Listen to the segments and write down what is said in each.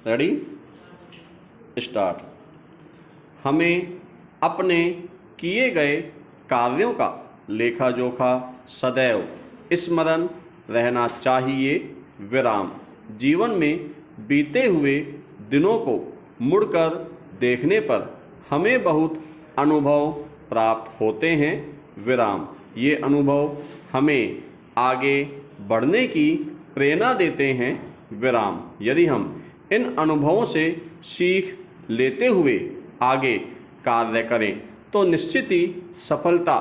Ready, start. हमें अपने किए गए कार्यों का लेखा जोखा सदैव स्मरण रहना चाहिए। विराम। जीवन में बीते हुए दिनों को मुड़कर देखने पर हमें बहुत अनुभव प्राप्त होते हैं। विराम। ये अनुभव हमें आगे बढ़ने की प्रेरणा देते हैं। विराम। यदि हम इन अनुभवों से सीख लेते हुए आगे कार्य करें तो निश्चित ही सफलता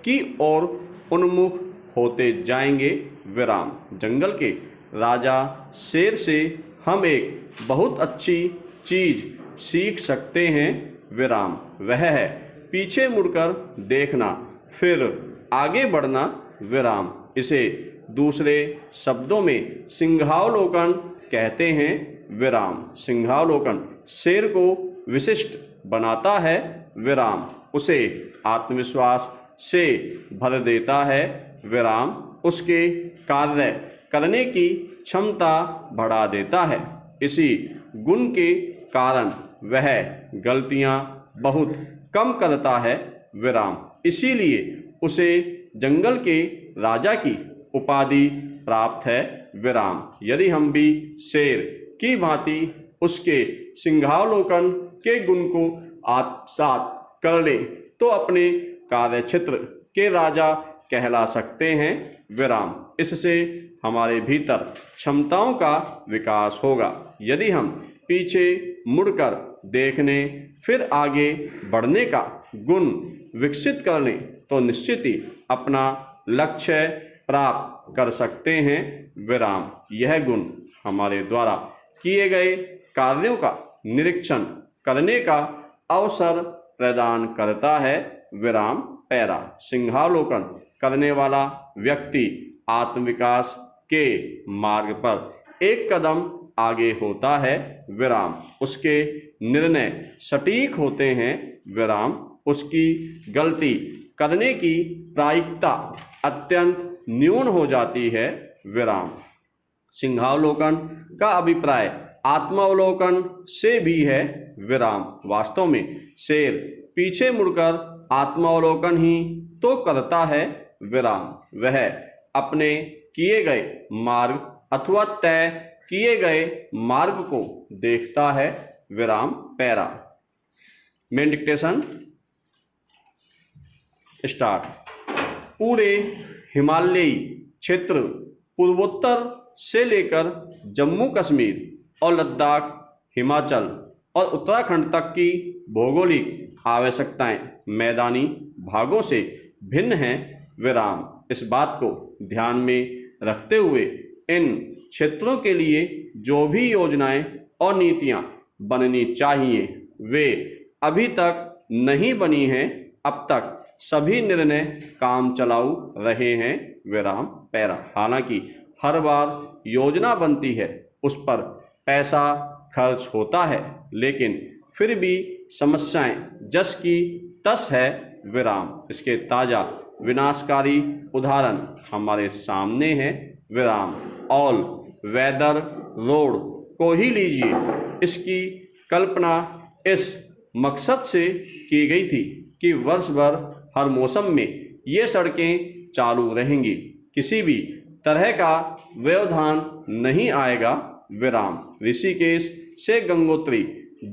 की ओर उन्मुख होते जाएंगे। विराम। जंगल के राजा शेर से हम एक बहुत अच्छी चीज सीख सकते हैं। विराम। वह है पीछे मुड़कर देखना फिर आगे बढ़ना। विराम। इसे दूसरे शब्दों में सिंहावलोकन कहते हैं। विराम। सिंहावलोकन शेर को विशिष्ट बनाता है। विराम। उसे आत्मविश्वास से भर देता है। विराम। उसके कार्य करने की क्षमता बढ़ा देता है। इसी गुण के कारण वह गलतियां बहुत कम करता है। विराम। इसीलिए उसे जंगल के राजा की उपाधि प्राप्त है। विराम। यदि हम भी शेर की भांति उसके सिंहावलोकन के गुण को आत्मसात कर ले तो अपने कार्यक्षेत्र के राजा कहला सकते हैं। विराम। इससे हमारे भीतर क्षमताओं का विकास होगा। यदि हम पीछे मुड़कर देखने फिर आगे बढ़ने का गुण विकसित कर लें तो निश्चित ही अपना लक्ष्य प्राप्त कर सकते हैं। विराम। यह गुण हमारे द्वारा किए गए कार्यों का निरीक्षण करने का अवसर प्रदान करता है। विराम। पैरा। सिंहावलोकन करने वाला व्यक्ति आत्मविकास के मार्ग पर एक कदम आगे होता है। विराम। उसके निर्णय सटीक होते हैं। विराम। उसकी गलती करने की प्रायिकता अत्यंत न्यून हो जाती है। विराम। सिंहावलोकन का अभिप्राय आत्मावलोकन से भी है। विराम। वास्तव में शेर पीछे मुड़कर आत्मावलोकन ही तो करता है। विराम। वह अपने किए गए मार्ग अथवा तय किए गए मार्ग को देखता है। विराम। पैरा। Main dictation start. पूरे हिमालयी क्षेत्र पूर्वोत्तर से लेकर जम्मू कश्मीर और लद्दाख, हिमाचल और उत्तराखंड तक की भौगोलिक आवश्यकताएं मैदानी भागों से भिन्न हैं। विराम। इस बात को ध्यान में रखते हुए इन क्षेत्रों के लिए जो भी योजनाएं और नीतियां बननी चाहिए वे अभी तक नहीं बनी हैं। अब तक सभी निर्णय काम चलाऊ रहे हैं। विराम। पैरा। हालांकि हर बार योजना बनती है उस पर पैसा खर्च होता है लेकिन फिर भी समस्याएं जस की तस है। विराम। इसके ताजा विनाशकारी उदाहरण हमारे सामने हैं। विराम। ऑल वेदर रोड को ही लीजिए। इसकी कल्पना इस मकसद से की गई थी कि वर्ष भर हर मौसम में ये सड़कें चालू रहेंगी, किसी भी तरह का व्यवधान नहीं आएगा। विराम। ऋषिकेश से गंगोत्री,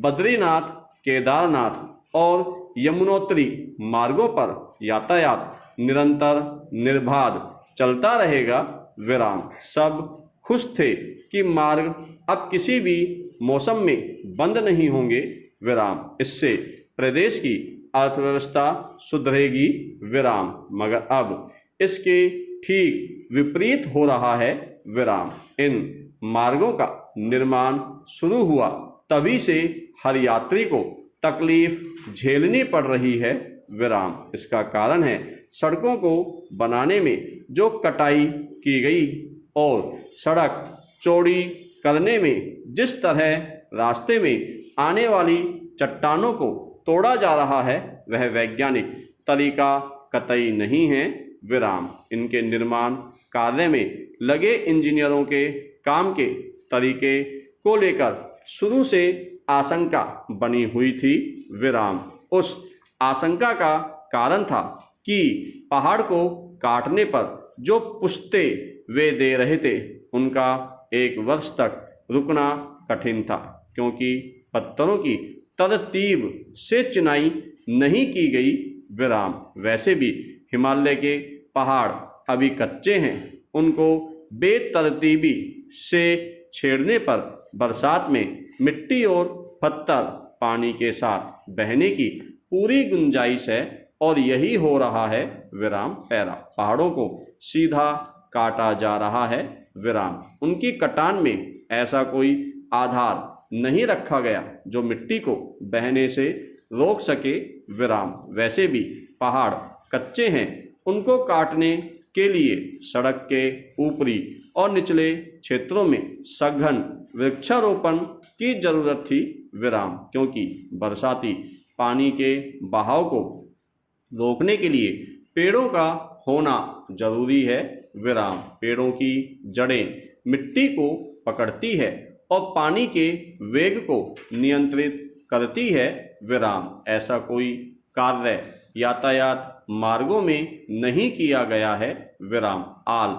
बद्रीनाथ, केदारनाथ और यमुनोत्री मार्गों पर यातायात निरंतर निर्बाध चलता रहेगा। विराम। सब खुश थे कि मार्ग अब किसी भी मौसम में बंद नहीं होंगे। विराम। इससे प्रदेश की अर्थव्यवस्था सुधरेगी। विराम। मगर अब इसके ठीक विपरीत हो रहा है। विराम। इन मार्गों का निर्माण शुरू हुआ तभी से हर यात्री को तकलीफ झेलनी पड़ रही है। विराम। इसका कारण है सड़कों को बनाने में जो कटाई की गई और सड़क चौड़ी करने में जिस तरह रास्ते में आने वाली चट्टानों को तोड़ा जा रहा है वह वैज्ञानिक तरीका कतई नहीं है। विराम। इनके निर्माण कार्य में लगे इंजीनियरों के काम के तरीके को लेकर शुरू से आशंका बनी हुई थी। विराम। उस आशंका का कारण था कि पहाड़ को काटने पर जो पुश्ते वे दे रहे थे उनका 1 वर्ष तक रुकना कठिन था, क्योंकि पत्थरों की तरतीब से चिनाई नहीं की गई। विराम। वैसे भी हिमालय के पहाड़ अभी कच्चे हैं, उनको बेतरतीबी से छेड़ने पर बरसात में मिट्टी और पत्थर पानी के साथ बहने की पूरी गुंजाइश है, और यही हो रहा है। विराम। पैरा। पहाड़ों को सीधा काटा जा रहा है। विराम। उनकी कटान में ऐसा कोई आधार नहीं रखा गया जो मिट्टी को बहने से रोक सके। विराम। वैसे भी पहाड़ कच्चे हैं, उनको काटने के लिए सड़क के ऊपरी और निचले क्षेत्रों में सघन वृक्षारोपण की जरूरत थी। विराम। क्योंकि बरसाती पानी के बहाव को रोकने के लिए पेड़ों का होना जरूरी है। विराम। पेड़ों की जड़ें मिट्टी को पकड़ती है और पानी के वेग को नियंत्रित करती है। विराम। ऐसा कोई कार्य यातायात मार्गों में नहीं किया गया है। विराम। आल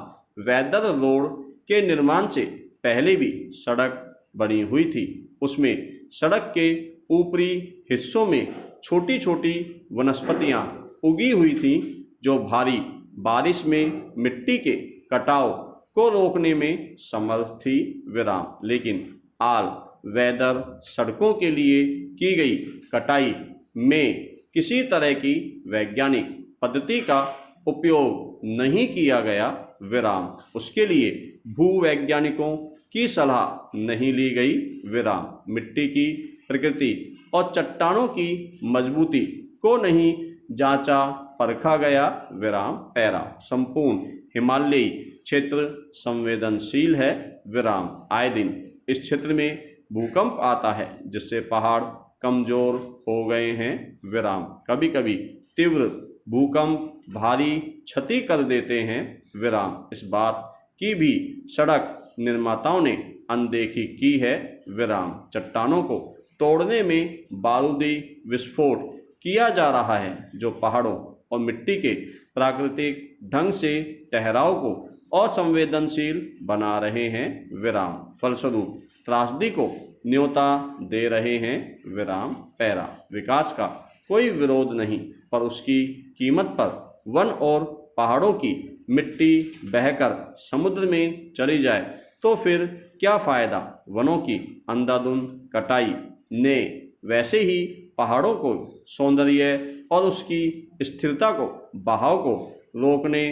वेदर रोड के निर्माण से पहले भी सड़क बनी हुई थी। उसमें सड़क के ऊपरी हिस्सों में छोटी छोटी वनस्पतियां उगी हुई थीं, जो भारी बारिश में मिट्टी के कटाव को रोकने में समर्थ थी। विराम। लेकिन आल वेदर सड़कों के लिए की गई कटाई में किसी तरह की वैज्ञानिक पद्धति का उपयोग नहीं किया गया। विराम। उसके लिए भूवैज्ञानिकों की सलाह नहीं ली गई। विराम। मिट्टी की प्रकृति और चट्टानों की मजबूती को नहीं जांचा परखा गया। विराम। पैरा। संपूर्ण हिमालयी क्षेत्र संवेदनशील है। विराम। आए दिन इस क्षेत्र में भूकंप आता है, जिससे पहाड़ कमजोर हो गए हैं। विराम। कभी कभी तीव्र भूकंप भारी क्षति कर देते हैं। विराम। इस बात की भी सड़क निर्माताओं ने अनदेखी की है। विराम। चट्टानों को तोड़ने में बारूदी विस्फोट किया जा रहा है, जो पहाड़ों और मिट्टी के प्राकृतिक ढंग से ठहराव को असंवेदनशील बना रहे हैं। विराम। फलस्वरूप त्रासदी को न्योता दे रहे हैं। विराम। पैरा। विकास का कोई विरोध नहीं, पर उसकी कीमत पर वन और पहाड़ों की मिट्टी बहकर समुद्र में चली जाए तो फिर क्या फायदा। वनों की अंधाधुंध कटाई ने वैसे ही पहाड़ों को सौंदर्य और उसकी स्थिरता को बहाव को रोकने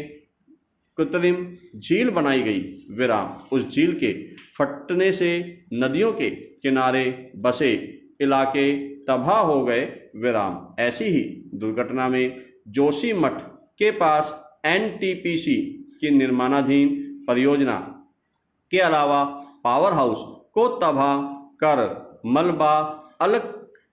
कृत्रिम झील बनाई गई। विराम। उस झील के फटने से नदियों के किनारे बसे इलाके तबाह हो गए। विराम। ऐसी ही दुर्घटना में जोशीमठ के पास एनटीपीसी की निर्माणाधीन परियोजना के अलावा पावर हाउस को तबाह कर मलबा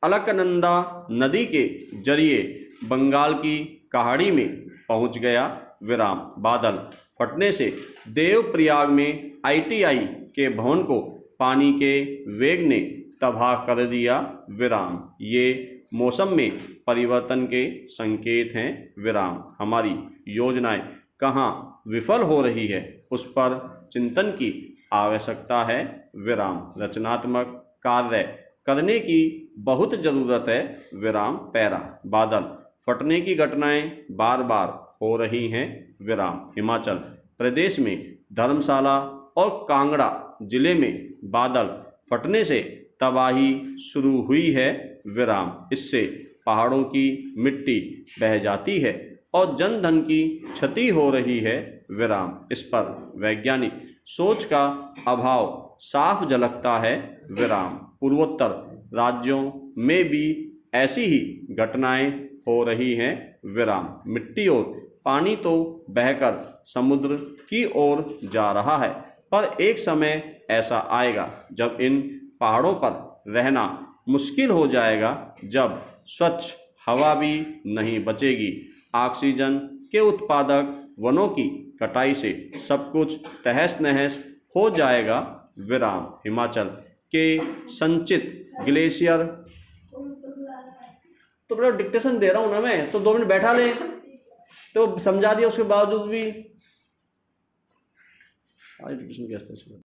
अलकनंदा नदी के जरिए बंगाल की खाड़ी में पहुंच गया। विराम। बादल फटने से देवप्रयाग में आईटीआई के भवन को पानी के वेग ने तबाह कर दिया। विराम। ये मौसम में परिवर्तन के संकेत हैं। विराम। हमारी योजनाएं कहाँ विफल हो रही है, उस पर चिंतन की आवश्यकता है। विराम। रचनात्मक कार्य करने की बहुत ज़रूरत है। विराम। पैरा। बादल फटने की घटनाएं बार बार हो रही हैं। विराम। हिमाचल प्रदेश में धर्मशाला और कांगड़ा जिले में बादल फटने से तबाही शुरू हुई है। विराम। इससे पहाड़ों की मिट्टी बह जाती है और जन धन की क्षति हो रही है। विराम। इस पर वैज्ञानिक सोच का अभाव साफ झलकता है। विराम। पूर्वोत्तर राज्यों में भी ऐसी ही घटनाएं हो रही हैं। विराम। मिट्टी और पानी तो बहकर समुद्र की ओर जा रहा है, पर एक समय ऐसा आएगा जब इन पहाड़ों पर रहना मुश्किल हो जाएगा, जब स्वच्छ हवा भी नहीं बचेगी, ऑक्सीजन के उत्पादक वनों की कटाई से सब कुछ तहस नहस हो जाएगा विराम। हिमाचल के संचित ग्लेशियर। तो बड़ा डिक्टेशन दे रहा हूं ना मैं, तो 2 मिनट बैठा ले, तो समझा दिया उसके बावजूद भी आज डिक्टेशन कैसे